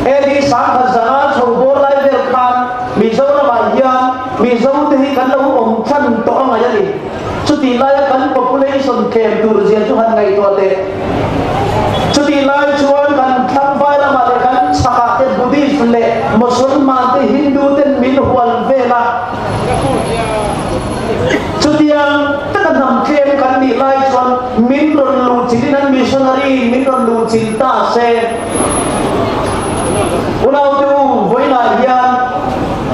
Edi sang khazana chobor lai vel khan mizo na bayan mizo tehi kan lo om chan to ang ayali chuti lai kan population kem tur zian chu han ngai to te chuti lai chuan kan thang vai la ma kan saka te buddhist le musulman te hindu ten min hual vela chutiang ta nam kem kan ni lai chuan min ron lu chilinan missionary min ron lu chilta se ulau tu voi la hian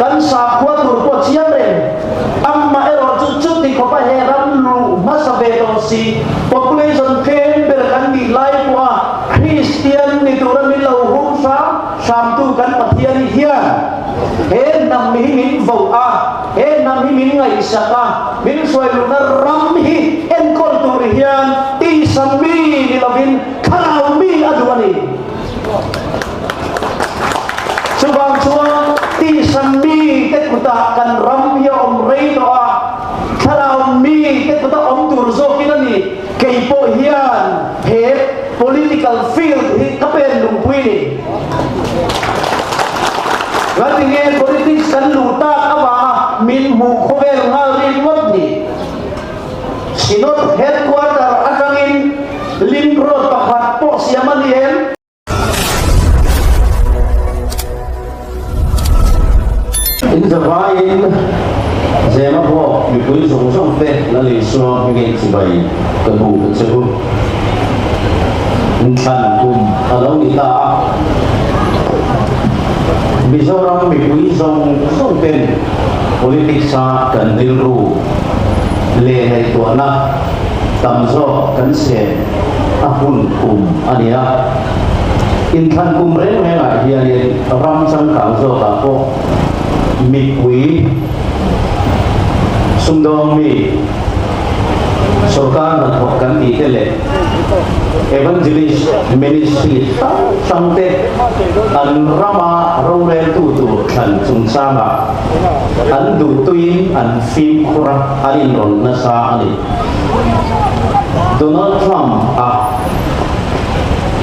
kan sa khwa tur ko chiang ren amma ero chu chu ti ko pa he ram lu masabe to si population kem ber kan ni lai kwa Christian ni tu ram lo hum sa sam tu kan pathian hian he nam mi min vo a he nam mi min ngai saka min soi lu na ram hi en kol tur hian ti sam mi ni lovin khalau mi adwani subang chuang ti sam mi te kuta kan ram hi om rei do a khalau mi te kuta om tur zo kinani keipo hian he political field hi kapen lungpui ni ngati nge politics kan luta aba min mu khovel ngal rin wat ni sinot headquarter atangin lim road pakhat po siaman yen in the vain zema ho mi pui song song te la li so mi nge sibai kan bu kan sebu kan kum alo ni ta Mizoram mi pui song song ten politik sa kan dilru le hai tua na tam zo kan se ahun kum ania in kan kum re me la dia ni ram sang kang zo ka ko mi pui sumdong mi सरकार न थोकन इतले evangelist ministry samte an rama role tu kan chung sama an du tuin an film khura alin ron na sa ani Donald Trump a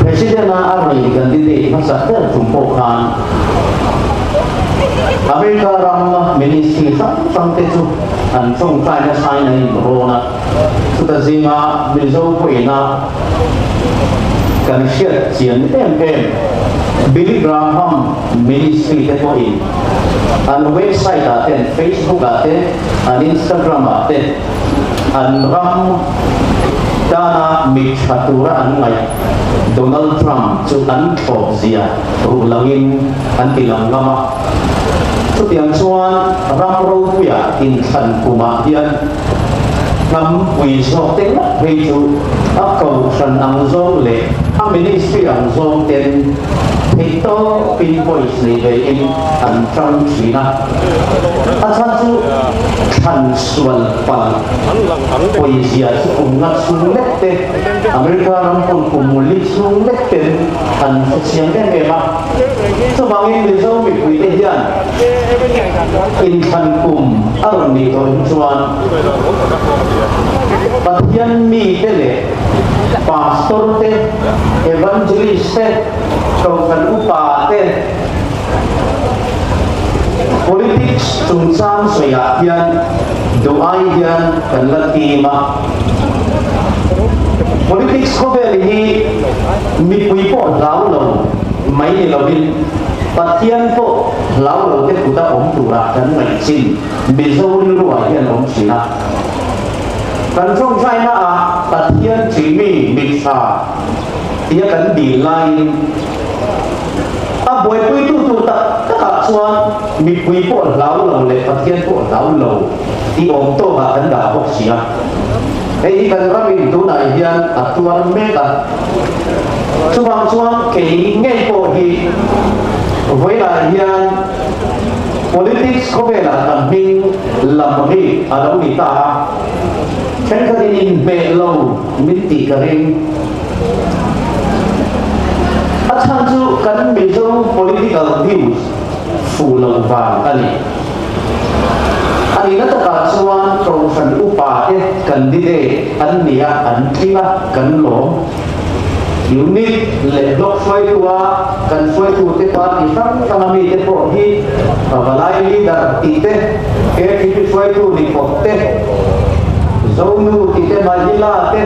president na ari candidate masa ter jumpo kan Amerika ram ministry samte tu an chung sai na sai na rona sudah zinga mizo puina kan share jian Billy Graham ministry te ko in an website aten Facebook aten an Instagram aten an ram dana mikhatura an ngai Donald Trump chu an thop zia rulangin an tilang lama chu tiang chuan ram ro puya in khan kuma hian ngam wi so te na ve chu a ko san ang zong le a ministry ang zong ten Ito pinpoint ni in ang Trump China at sa chu transwal pa poesya sa ungat sulit te Amerika rampon kumulit sulit te ang siyang kenema so bangin nito may pwede yan in kankum aron nito chuan patian mi tele pastor te evangelist te kan upa te politics tungsan saya yan doai yan kan latima politics ko beli mi pui po laulo mai lovin patian po laulo te kuta om tura kan mai sin bezori ruwa yan om sina kan song sai na a patian chimi miksa dia kan dilai boy pui tu tak tak chuan mi pui po lau lo le pathian po lau lo ti om to ha kan da bok sia ei kan ramin tu na hian atuan me ka chuang ke ngei po hi voi la hian politics ko be la kan hing lam hi alo ni ta chen ka din be lo min ti ka ring Athanju kan mejo political views fulang vang ani na ta chuan profan upa candidate an nia an thila kan lo unit le block sway tua kan sway tu te pa isang kami te po hi balai leader tite ke ti sway tu ni pote zonu tite majila te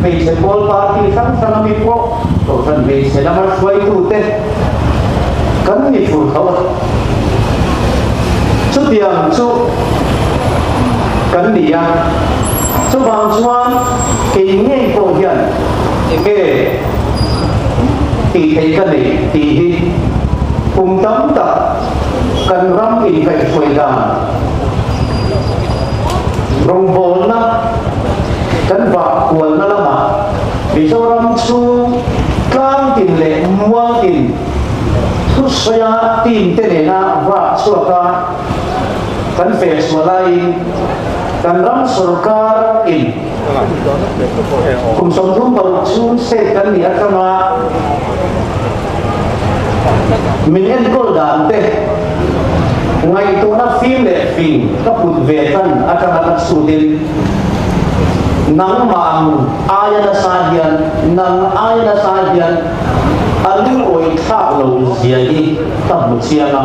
baseball party sang kami po to kan be selama sway tu te kan ni full khawa chu tiang chu kan dia chu bang chuan ke nge ko hian ke thì thấy cái này thì cùng tấm tập cần rắm in cái phơi đàn rong bồn na cần vạc quần na lama vì sao rắm su cang tin lệ muang tin tu saya tin thế này na vạc suat ka cần face malai cần rắm sarkar in cùng sống thú vào xuống xe cần đi ở mà mình ăn cô đàn tê ngày tôi nó phim để phim các bụt về thân ở trong các số tiền nắng màng ai đã sai hiền nắng ai đã sai hiền anh ôi thạo lâu gì đi tập một chiên à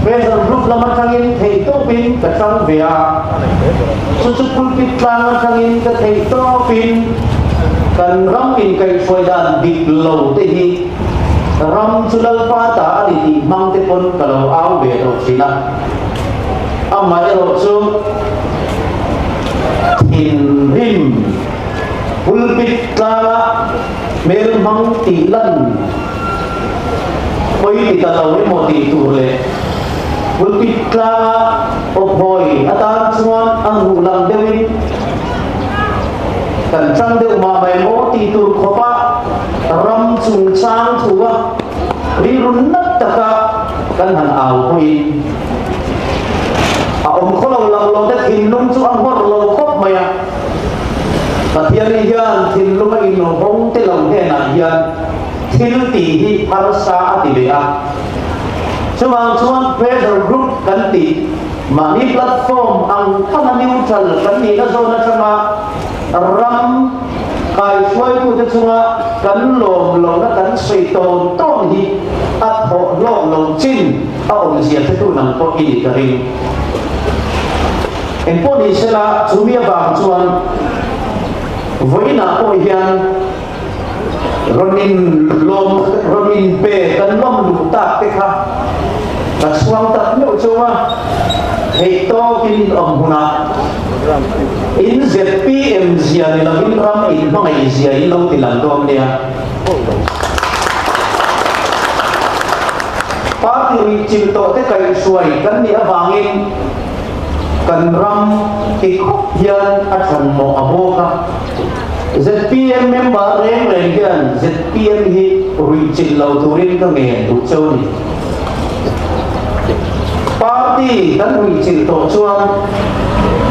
bây giờ lúc làm thằng in thầy tô pin cả trong về à số pulpit làm thằng in cái thầy tô pin cần rắm in cái phơi đàn bịt lâu thế hi ram sulal pata di mang te pon kalau au be ro sila amma ro chu in rim pulpit la mel mang ti lan koi ti ta lo mo ti tur le pulpit la o boy atan chuan ang hulang dewi kan chang de ma mai mo ti tur khopa ram chung sang thua ri run nat taka kan han au koi a om kholo lang lo de thin lung chu ang hor lo khop maya pathian ni hian thin lung in no hong te long he na hian thil ti hi parsa ti be a chuang pressure group kan ti mani platform ang kana neutral kan ni na zona chama ram kai suai tu te chunga kan lom lo na kan sei ton ton hi at ho lo chin a om sia te tu nang ko i ka ring en po ni sela chumia bang chuan voina ko hian ronin pe kan lom lu tak te kha ka suang tak no chuwa hei to kin om huna in ZPM zia ni lam in ram in mangai zia in lo tilang dom dia party ri chil to te kai suai kan ni awangin kan ram ki khop hian a than mo aboka ZPM member reng hian ZPM hi ri chil lo turin ka nge du chau ni party kan ri chil to chuan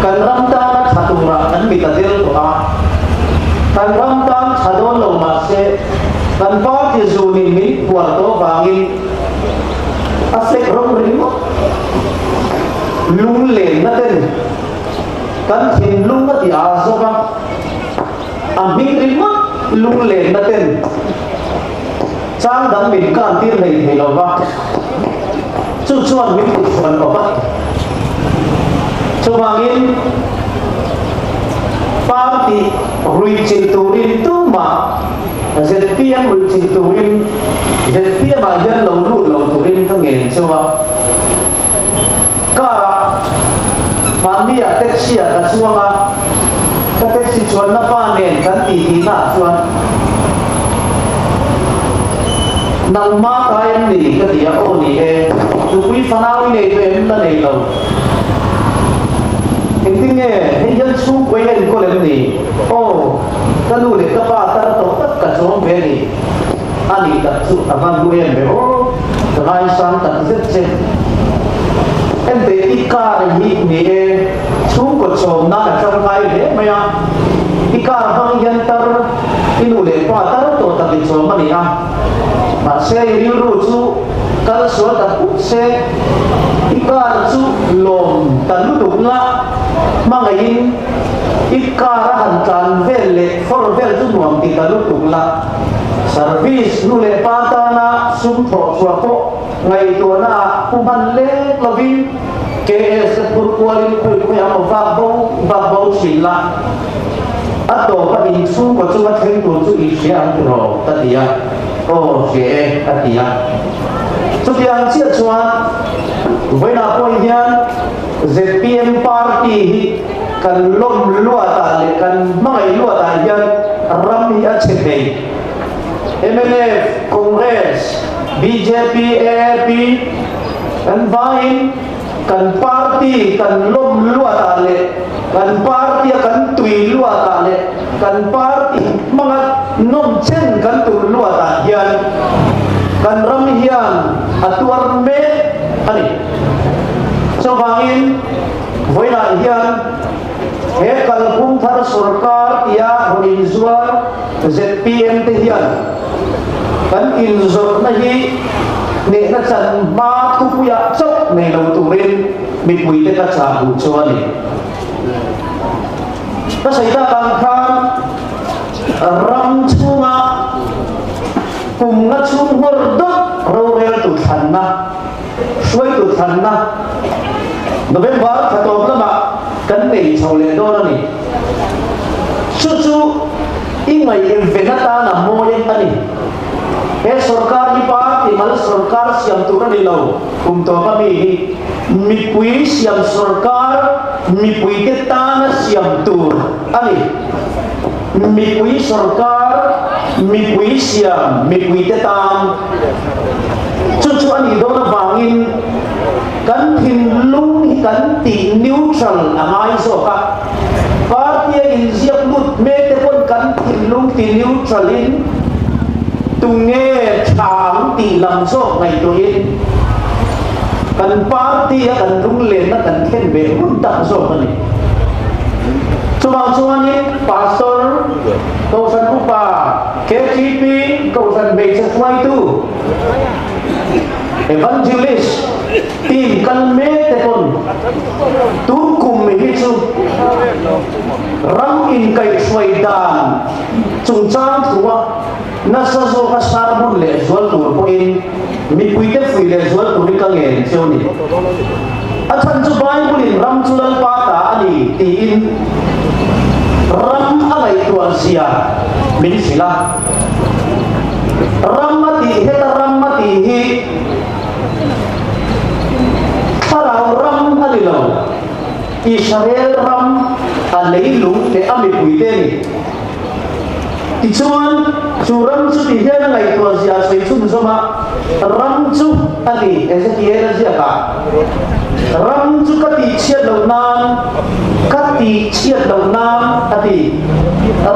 kan ram ta chatura kan mitadil to a kan ram ta chadon lo ma se kan party zuni mi puar to wangin asek rom rimo lung le na ten kan thin lung na ti azo ba aming rimo lung le na ten chang dang min kan tir nei thei lo ba chu chuan mi ku chuan ba chuangin party reaching turin tu ma ZPM reaching turin ZPM ajan lo turin ka ngen chuwa ka famia taxi ka chuanga ka taxi chuan na pa nen kan ti na chuan nang ma kayan ni ka dia o ni e tu wi fanawi nei to em la nei lo ting nghe hay dân su quay lên có lên gì ô ta nu để ta ba ta tổ tất cả số về đi anh đi tập sự tập văn quay về ô hai sáng tập rất chết em về ít ca là gì nhỉ xuống cột sổ na là trong cái đấy mày à ít ca bang dân ta đi nu để qua ta tổ tập đi số mà đi à mà xe đi ru su kal suat apuk se ikar su lom tan lu nga mangain ikara hantan vele for vel tu nuam ti talu tukla service nu le patana sum tho suapo ngai to na kuman le lovin KS purkualin ku yang babau sila atau pada isu ko chu ma theng tu chu i sia ro tatia o se tatia chu yang chia chuan với na ko hian ZPM party kan lom lua ta le kan mai lua ta hian ram hi a chhe MLF Congress BJP AAP kan vain kan party kan lom lua ta le kan party kan tui lua ta le kan party mga nom chen kan tu lua ta hian kan ram hian atuar me ani so bangin voina hian he kalpum thar sarkar ya hoin zuar ZPM te hian kan inzor na hi ne na chan ma tu puya chok ne lo turin mi pui te ka cha bu chawani ta sai ta bang khan ram chunga kum na chung hor dot ro rel tu than na suai tu than na November thatom lama kan nei chole do na ni chu ingai venata na moyen ani he sarkar ni party mal sarkar siam turan ni lo kum to kami mi pui siam sarkar mi pui te tan siam tur ani mi pui sarkar mi pui siam mi pui te tan chu ani do na bangin kan thin lung kan ti neutral amai so ka party in ziak lut me te pon kan thin lung ti neutral in tunge chang ti lam so ngai to in kan party kan lung len na kan khen be hun tak so ani chuang ni pastor kausan upa KTP kausan base swai tu evangelist tim kan me te pon tu kum me hi chu ram in kai swai dan chung chang thua na sa zo ka sarbun le zual tur po in mi pui te fui le zual tur ka nge cheu ni a chan chu bible in ram chulal pa ta ani ti in ram alai tuan sia min sila ramati heta ramati hi parau ram alilo Israel ram alailu te ami puite ni ti chuan churam chu ti hian ngai to sia sei chun zoma ram chu ali Ezekiel sia ka ram chu ka ti chiat lo nan ka ti chiat lo nan ati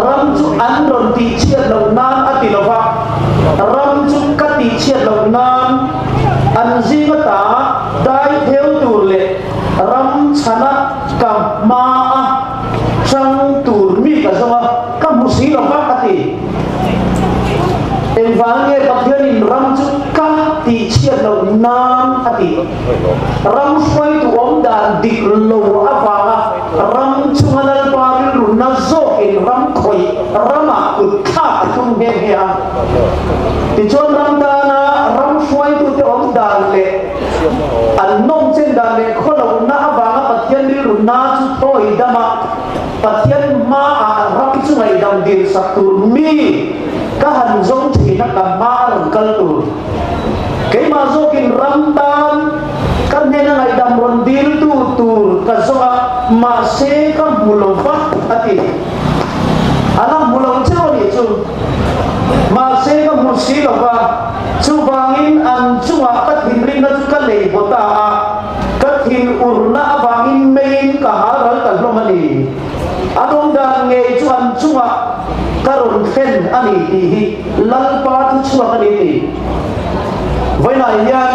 ram chu an ron ti chiat lo nan ati lo fa ram chu ka ti chiat lo nan an ji ma ta dai theo tur le ram chana ka ma chang tur mi ka zama ka musi lo fa ati envange pathian in ram chu ka ti chiat lo nan ati ram swai tu om dan dik lo avanga ram chu ngal paril ru na zo in ram khoi rama kut kha tum he he a ti chon ram da na ram swai tu te om dan le an nom chen dan le kholo na avanga pathian ri ru na chu thoi dama pathian ma a ram chu ngai dam din satur mi ka han zong thi na ka ma ran kal tu ke ma zo kin ram dan kan ne na ngai dam ron dil tu tur ka zonga ma se ka mulova ati ala mulong chao ni chu ma se ka musilova chu bangin an chuwa ka thin rin na chu ka le bota ka thin urna bangin main ka haral ka lomani adong dan nge chuan chuwa karon fen ani hi lalpa tu chuwa ka ni vai na yan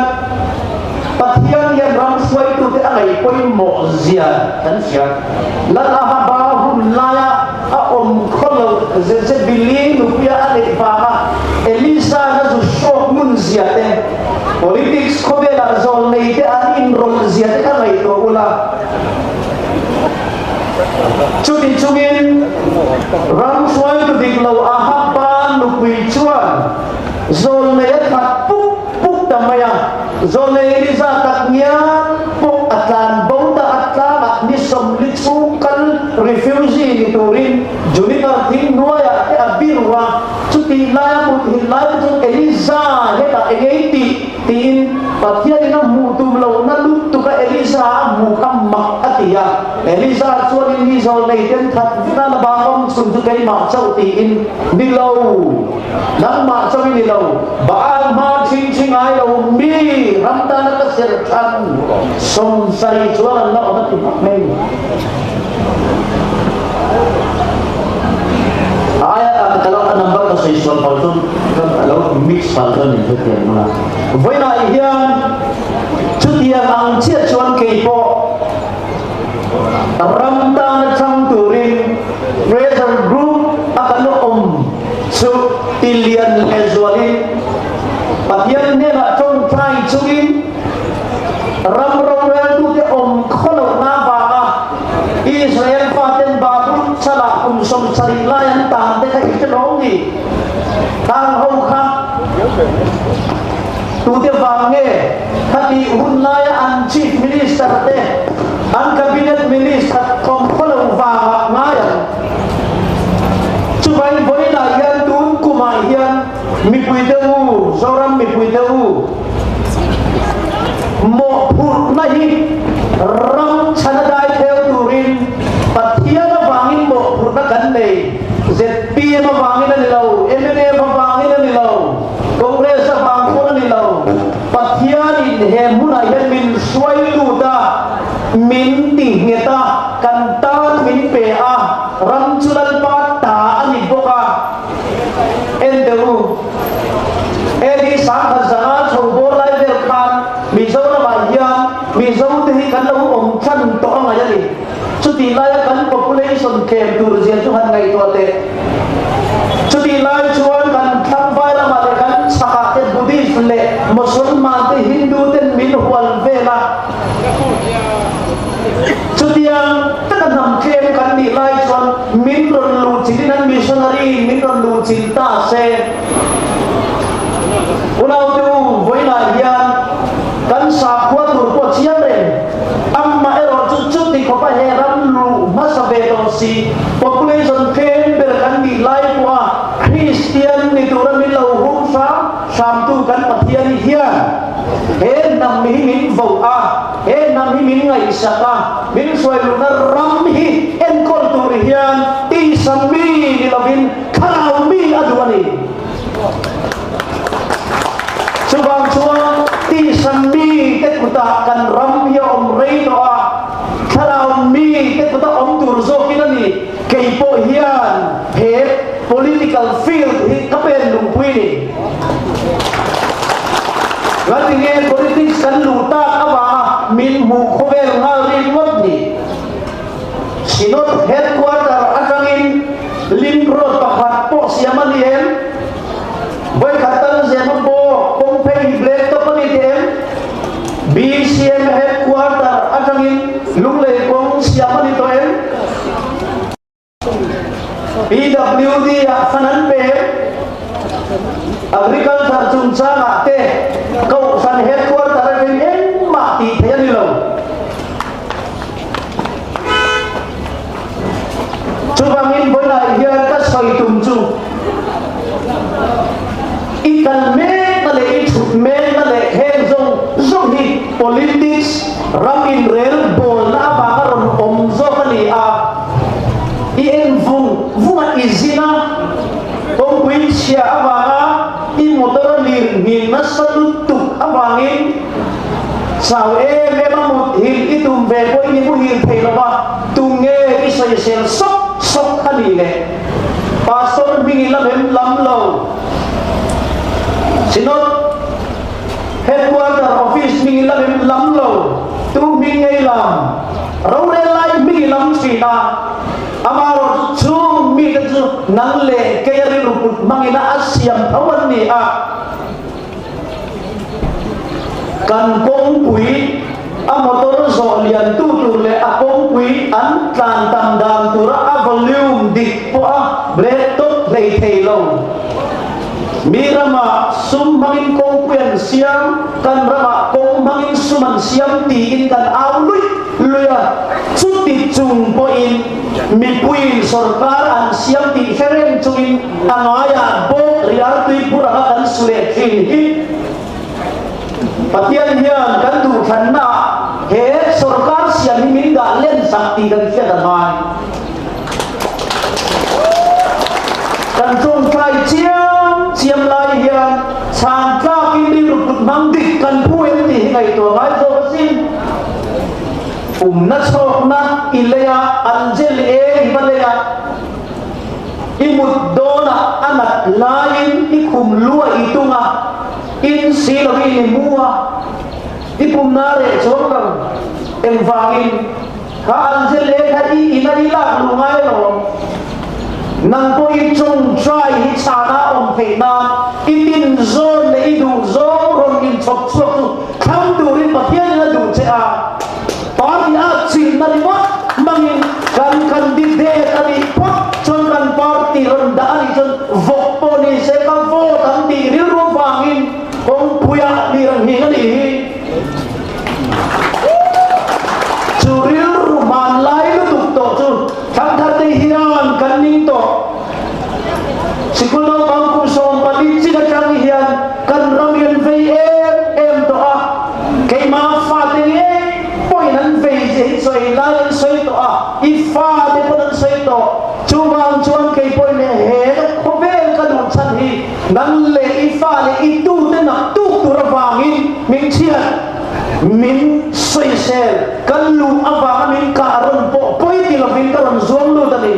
pathian yan ram swai tu te angai poi mo zia kan sia la ha ba hun la ya a om kholo ze bilin nu pia ale pa elisa na zu shok mun zia te politik politics ko bela zol na ite an enroll siya ka ngay to ula chuti chungin ram suay to diglaw ahapan nukwi chuan zol na yat pat puk damaya zol na iriza taknya puk atlan bauta atlan at nisom litsukal refugee niturin junita ting nuaya ke abirwa chuti laya mut hilay chut Eliza heta engeti tin patia ina mutum law na lutu ka Eliza mukam mak atia Eliza chuan in zol na iten that na nabangom sundu kay ma chau tiin nilaw nang ma chau nilaw baang ma ching ching ayaw mi ramta na kasirkan som sai chuan na ona timak may aya kalau number ka sa isual person kalau mix person itu tiyan mo na voy na iyan chutiyan ang chiat chuan kay po ramta na chang turin pressure group akano so tilian ezwalin patiyan nila chong try chugin ramrawel tu te kholo na baka Israel paten babu sala som sarilayan tan te kai chelongi tang ho kha tu te wange khati hunlaya an chief minister te an cabinet minister kom kholo wa ngaya chubai boi la yan tun kumai yan mi puideu zoram mi puideu mo phut nahi ram chanadai theo turin pathia na wangin mo phut na kan nei ZP ma wangin na nilaw MNA ma wangin na nilaw Congress ma wangin na nilaw pathia in he muna yan min swai luda min tingeta kantan min pea ram chulal pa ta ani boka endeu edi sang khazana chobor lai der khan mizo na bayan mizo tehi kan lahu om chan to ang ayali chuti lai kan population kem tur zian chu han ngai to te chuti lai chuan kan thang vai la ma kan saka te buddhist le musulman te hindu ten min hual vela chuti ang takan nam kem kan ni lai chuan min ron lu chin nan missionary min ron lu chin ta se ulau tu voi la yan kan sa khwa tur ko chiam ren amma ero chu ti ko pa heram lu masabe to si population ken ber kan di lai kwa Christian ni turan mi lau hum sam tu kan pathian hian he nam mi min vo a he nam mi min ngai saka min soi lu na ram hi en kol tur hian ti sam mi ni lavin khalau mi adwani subang chuang ti sammi te kuta kan ram ya om rei to a khalau mi te kuta om tur zo kinani kei po hian he political field hi kapen lung pui ni ngati nge politics kan luta awa min mu khovel ngal rin wat ni sinot headquarter atangin lim road pakhat po siamalien boy khatal siamam po black to panitem BCM headquarter atangin lungle kong siapa nito em PWD afanan pe agriculture chungsa ngate kau san headquarter atangin en mati thayan nilo chubangin boy na hiyan ka soi tumchu ikan me men na le hen zong hi politics ram in rel bol na ba ron om zo kali a i en vung izina tong win sia aba i motor ni na salutu abangin sawe me mamut hil itum be boy ni mu hil thei ba tunge isa sel sok kali le pastor bing lam lo sinot headquarter office mi lam lo tu mi ngai lam rau re lai mi lam sina amaro chu mi ka chu nang le ke ri ruput mangina asyam awan ni a kan kong pui a motor zo lian tu tur le a kong pui an tlan tam dam tur a volume dik po a bre tot lei thei lo mirama sum mangin kong puyan siam kan rama kong mangin suman siam ti in kan aw lui luya chuti chung po in mi pui sarkar an siam ti herem chungin angaya bo riar tui pura kan sule hi patian hian kan du thanna he sarkar siam min da len sakti kan sia da mai kan chung trai chiam lai hian san ka kin di ruput mang dik kan puel ti ngai to mai zo sin na sok na ilaya anjel e ibalaya imut dona anak lain ikum lua itunga in silawi mua ipum nare chokang engvangin ka anjel e hadi inarila lungai lo nang po chung try hi chana om phe na itin zon le idu zon ron in chok chok kham du rin pathian na du che a party a chin na liwa mangin kan di de ani pot chon kan party ron da ani chon vok po ni se ka vo tan di ri ru wangin kong puya ni rang hi ani churil ruman lai lu tuk to chu thang thar te hian kan ning to sikulo bang ku som pali chi ka chang hian kan ramian vei em to a ke ma fa te e poi nan vei je soi lai soi to a I fa te po nan soi to chuwang chuan ke poi ne he ko vel ka du chan hi nan le I fa le I tu te na tu tu ra wangin min chian min soi sel kan lu ava min ka ron po poi ti la vin ka ron zom lu ta ni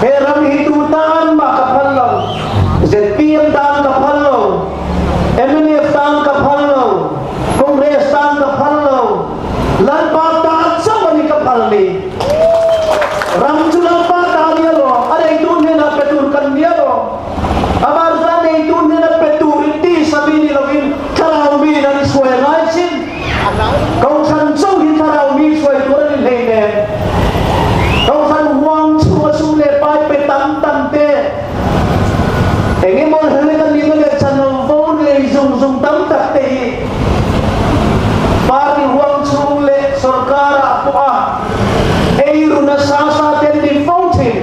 heram itu tan ma kapallo ZPM tan kapallo MNF tan kapallo Kongres tan kapallo lan pa tan sa ni kapalli ram chulang pa ta dia lo ada itu ne na petur kan dia lo amar sa ne itu ne na petur ti sabi ni lovin karau mi na ni suai ngai sin kau san so hi karau mi suai tu ni le ne kau san huang chua su le pai pe tam tam te engi mon hele kan ni le chan vo le zum tam tak te pari huang chu le sarkar apa ei runa sa ten di fountain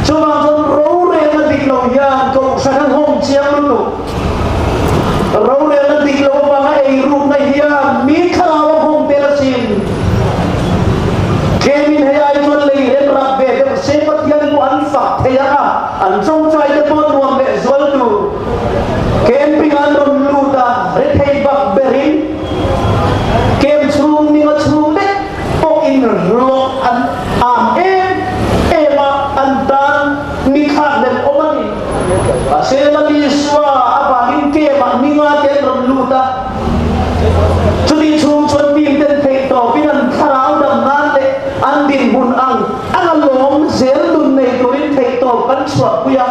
cuma kon ro re na dik lo ya kau san hong chiang lu ro re na dik lo ba ei ru na ya mi khalaw hong te la sin kemin he ai mon le ren ra be de se pat yan mu an fa the ya an song chai de pon nuam be zol tu kem pingan ron lu ta re thei bak berin kem chung ni ma chung le po in ro an am ema an dan ni kha den omani se la li swa apa hin ke ma ni nga te ron lu ta chudi chung chon pin den thei to pinan kharau dam nan le an din bun ang alom zel dun nei turin thei to kan chwa puya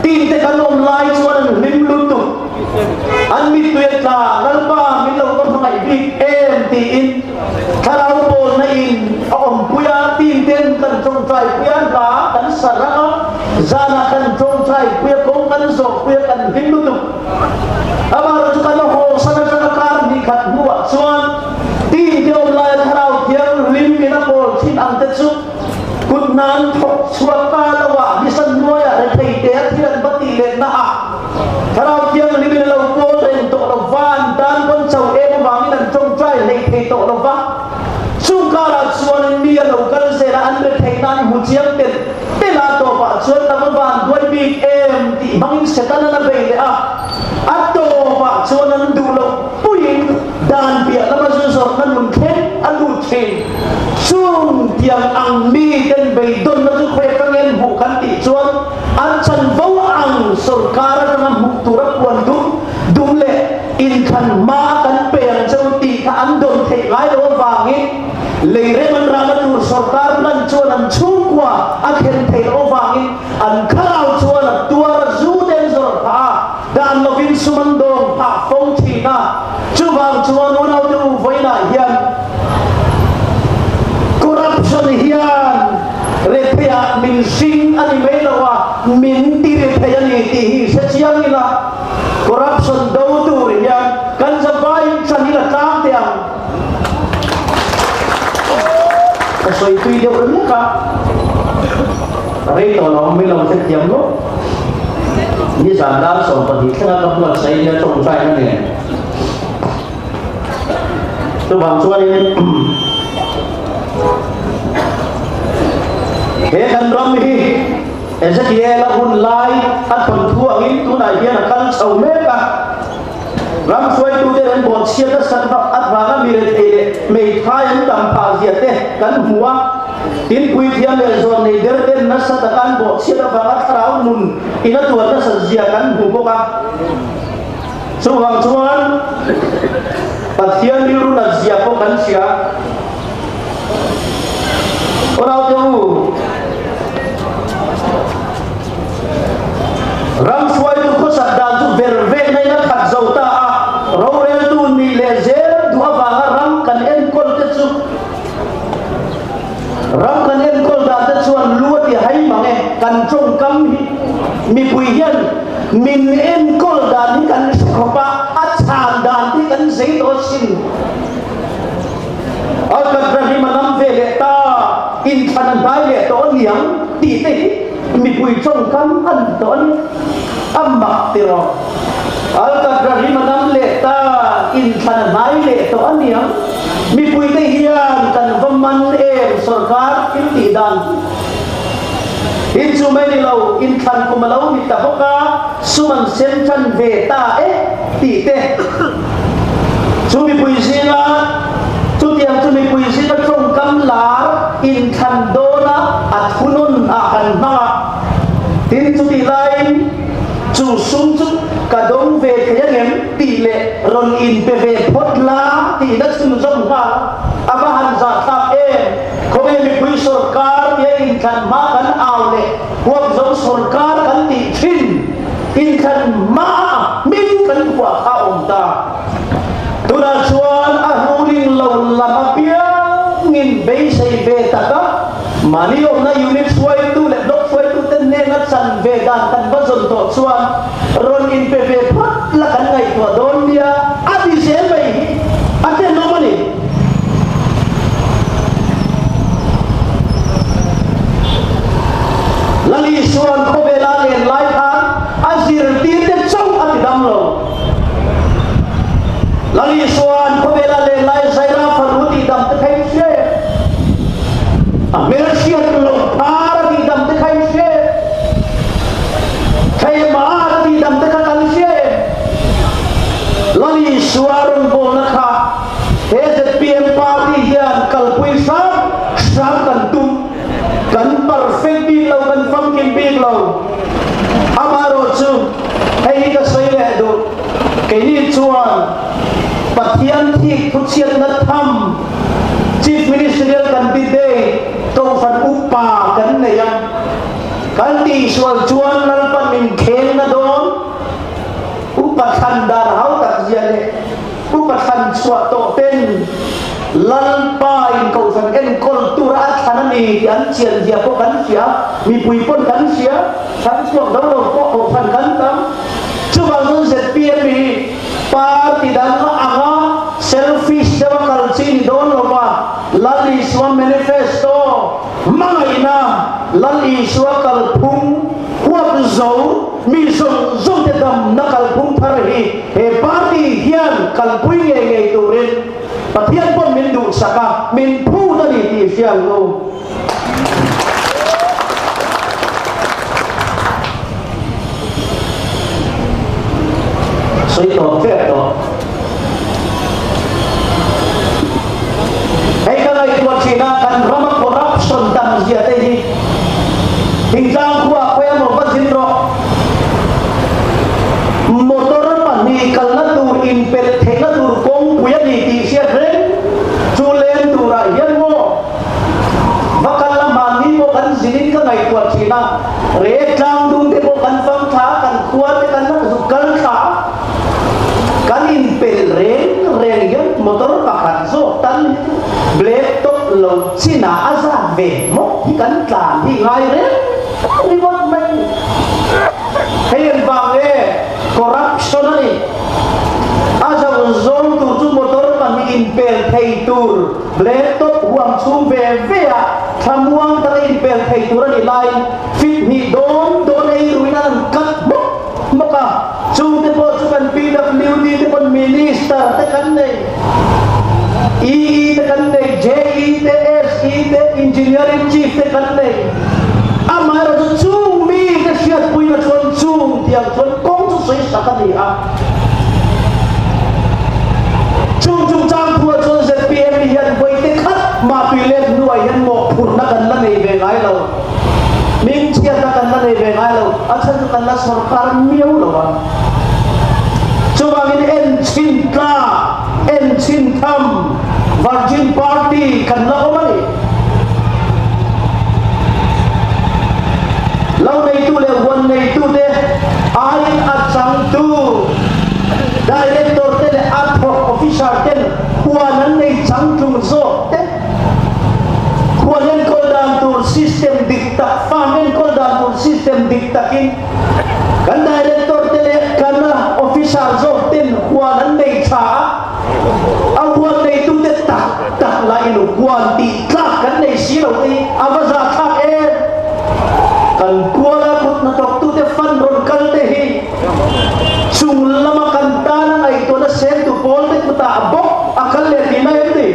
tin te kalom lai chuan lim lu tu an mi tuet la lalba mi lo ko ngai big em ti in kharau pol na in om puya tin ten kan chong trai puya la kan saranga zana kan chong trai puya kong kan so puya kan lim lu tu amar chu kan ho sana sana kar ni khat muwa chuan tin te om lai kharau tiang lim mi na pol thin ang te chu kut nan thok chua ka lawa mi san noya re thei te thian bati le na a kharau tiang lim mi lo pol ren to lo van dan kon chau e ma mi nan chong trai le thei to lo va chung ka la chuan mi lo kal se ra an le thei nan hu chiang ten te la to pa chuan ta van doi bi em ti bangin setan na be le a ato pa chuan an du lo puin dan bia la ma so nan mun khen an lu khen chung tiang ang mi ten be don na chu khwe ka ngen bu kan ti chuan an chan vo ang sarkar na mu tura kwan dum le in khan ma kan pe ang chau ti ka an don thei lai lo wangin le re man ra na tur sarkar nan chuan an chung kwa a khen thei lo wangin an kharau chuan tua zu den zo suman dong ha phong chi na chu bang chuan unau tu voina hian corruption hian repea min sing ani melawa min ti repea ni ti hi se chiang ila corruption do tu hian kan zabai chanila tam tiang soi tui dia urang ka rei to long mi long se tiang lo ni san dan som pa hi thang ka buat sai dia trong sai na ne tu bang chuan ni he kan ram hi Ezekiel hun lai at kon thu angin tu nai hian kan chau me ka ram suai tu de ren bon sia da san ba at ba ga mi re te me thai an dam pa zia te kan huwa tin pui thiam le zon nei der den na sa da kan bo sia da ba ga thrau mun ina tu na sa zia kan hu ko ka so wang chuan pathian ni ru na zia ko kan sia orang tu ram suai tu ko sadda tu verve nei na khat zauta a rorel tu ni le zer dua banga ram kan en kol te chu ram kan en kol da te chuan luat ti hai mange kan trong kam mi pui hian min en kol da ni kan khopa a chan dan ti kan sei to sin akat rahi manam ve le ta in thanan dai le to niang ti te mi pui trong kam an to ni amma tiro akat rahi manam le ta in thanan dai le to niang mi pui te hian kan vaman sarkar in ti dan in chu mai ni lo in than ko malo mi ta hoka suman sen than ve ta ti te chu mi pui sina tu tiang tu mi pui sina trong kam la in than do na at hunun akan ma tin tu ti lai chu sum chu ka dong ve ke ngem ti le ron in pe ve phot la ti na sun zong ha aba han za ta ko mi pui sarkar ye in than ma kan aw le huam zong sarkar kan ti thin in than ma min kan kwa ha ta tuna chuan a huling lo lama pia ngin be sei ve ta ka mani om na unit suai tu le dok suai tu ten ne na san ve dan kan ba zon to chuan ron in pe ve phat la kan ngai to don dia adi se bai ate no mani lali suan ko ve la le lai han azir ti te chong ati dam lo lali suan ko ve la le lai zaira faruti dam te khai se Amerisia lo para di dam te khai se khai ma di dam te kan se lali suarun bo na kha SPM party hian kalpui sam kan tum kan perfect bi lo kan funkin bi lo amaro chu hei ka soi le do ke ni chuan pathian thi thuchiat na tham chief ministerial candidate to fan upa kan ne yang kan ti sual chuan nal pan min khen na don upa khandan hau tak jiale upa khan chua to ten lal pa in ko fan en kultura thanani an chian dia ko kan sia mi pui pon kan sia san chuak do lo ko fan kan tam chu bang nun set pm party dan anga selfish daw kalchin don lo ba lali swa manifesto mangaina lali swa kalphum huap zo mi zong zong te dam na kalphum pharhi he party hian kalpui nge nge turin pathian pon min du saka min phu na ni ti siang lo soi to fe to hey kalau itu Cina kan ramah corruption dan ziyadah ini hingga aku yang mau jinro motor pani kalna tur impel thena tur kong puya di ti sia ren chulen tura yan mo bakal mani mo kan zinin ka ngai tu Cina re tang dung de mo kan fam tha kan kuat kan na zukal tha ngai re ni wat mai hey bang corruption ni aja zon tu tu motor kan impel thei tur laptop huam chum ve ve a thamuang ta impel thei tur ni line fit ni don ei ruinan kat maka chu te po chu kan PWD te pon minister te kan nei te kan nei JE te SE te engineering chief te kan nei amai ro chu mi te siat pui na chon chung tiang chon kong chu sei sakani a chung chang thua chon ZPM hian voi te khat ma tui le nuai hian mo phur na kan la nei ve ngai lo min chia ta kan la nei ve ngai lo achan kan la sarkar miau lo wa chuba min en chin tham Virgin Party kan la omani lau nei tu le wan nei tu de ai achang tu director te le ad hoc official ten huanan nei chang tung zo te huanan ko dan tur system dikta famen ko dan tur system dikta kin kan director te le kan official zo ten huanan nei cha ang huan nei tu te ta la inu huan ti tla kan nei silo ti avaza tha kan kuala put na tok tu te fan ron kal te hi chung lama kan tana ngai to na sen tu pol te puta abok akal le ti na yeti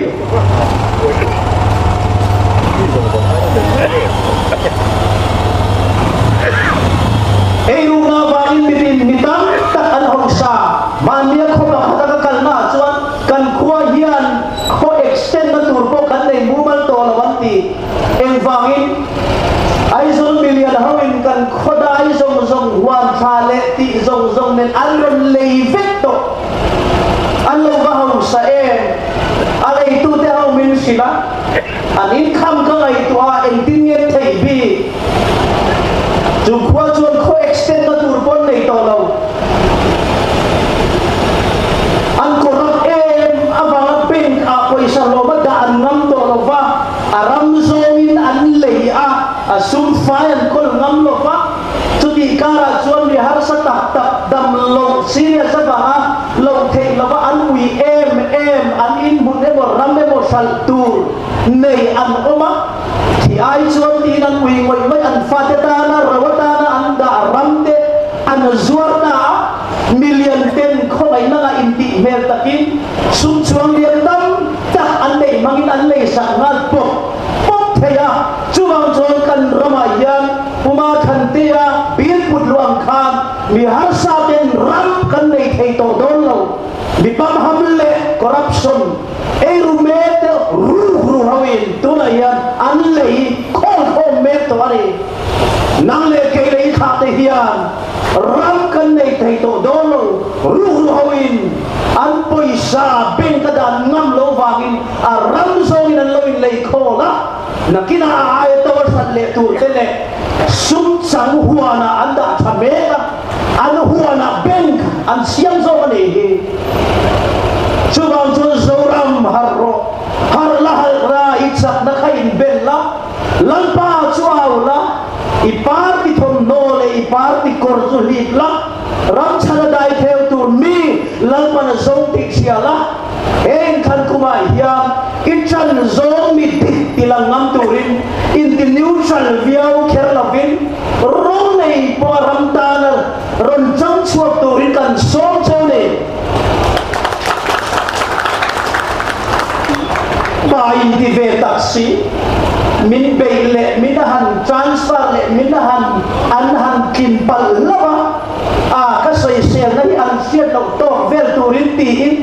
ru na bangin bitin mitang tak an hong sa mania ko ba ka kal na chuan kan khua hian ko extend na turbo kan nei mumal to lawanti eng bangin ai zon million hawin kan khoda ai zong huan thale ti zong nen alron leivet to allo ba hau sa alai tu te hau min sila anin kham ka ngai to a entinge thei bi chu khwa chuan kho extend na tur pon nei to lo an korap avanga pin a poisa lo ma da an ngam to lo va aram zongin an lei a asum fayan kol ngam lo fa tu di kara chuan ri har sa tak dam lo serious ba ha lo thei lo ba an ui an in bun e mo ram e mo sal tur nei an oma ti ai chuan ti nan ui ngoi mai an fa te ta na rawata na an da ram te an zuar na million ten khoi na ga inti mer takin sum chuang lian dam ta an nei mangin an nei sa ngal po theya chuwang chon kan ramayan uma khantia bil putluang khan mi har sa ten ram kan nei thei to don lo mi pam hamle corruption rumet ru hawin tunayan an lei khol me to ari nang le ke lei kha te hian ram kan nei thei to don lo ru hawin an poisa ben ka dan ngam lo wangin a ram zongin an loin lei khola nakina ay to sa le tu tele sum sang huana anda thameka an huana bank an siang zo ani chubang chun zoram harro har la ra itsak na kain bella lampa chuaula iparti thom nole iparti korzu hitla ram chana dai theo tu mi lalpan zong tik siala en khan kumai hiam itchan zong mi tilang ngam turin in the neutral view kerlavin rong nei po ram tanal ron chang chuak turin kan som chone bai di ve taxi min beile minahan transfer le minahan anhan kimpal lawa ka soi sel nai an siat lo to vel turin ti in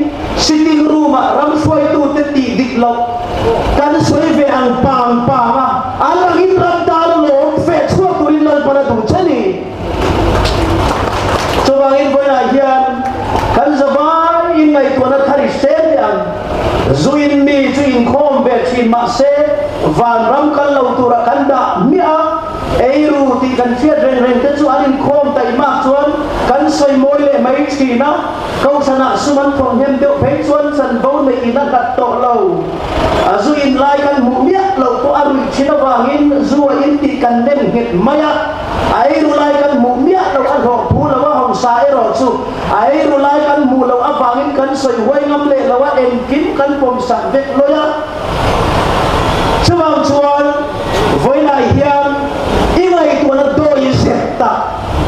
sitting room ram soi tu te ti dik lo kan soi ve ang pang pa ma alang in ram dal lo fe chua turin lal para du chani so bangin boy na hian kan zabai in ngai to na khari sen yang zuin mi zuin khom be chin ma se van ram kan lo tura kan da mia ru ti kan fiat ren te chu anin khom tai ma chuan kan soi moi le mai china kau sana suman thong hem deu phei chuan san bo nei ina kat to lo azu in lai kan mu mia lo to ar mi china wangin zuwa inti kan nem het maya ai rulai kan mu mia lo an ho pu lo wa hong sa ero chu ai rulai kan mu lo awangin kan soi hoi ngam le lo wa en kim kan pom sa vek lo ya chuang chuan voi lai hiam ingai tu na do yi sekta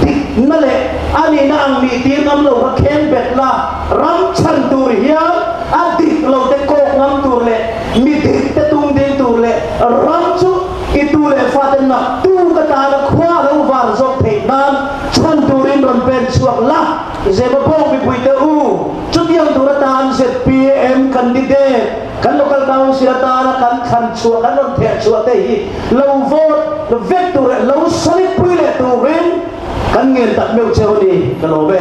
tik na le ani na ang mi ti ngam lo ka khen bet la ram chan tur hiam adik lo te ko ngam tur le mi dik te tung din tur le ram chu itu le faten na tu ka ta na khwa lo war zok the nam chan turin ron pen chuak la je ba bong bi pui te u chu tiang tur ta an set PM candidate kan local council ta na kan khan chuak kan ron the chuak te hi lo vote lo vector lo solid pui le tu rin kan ngel tak meu cheu ni ka lo be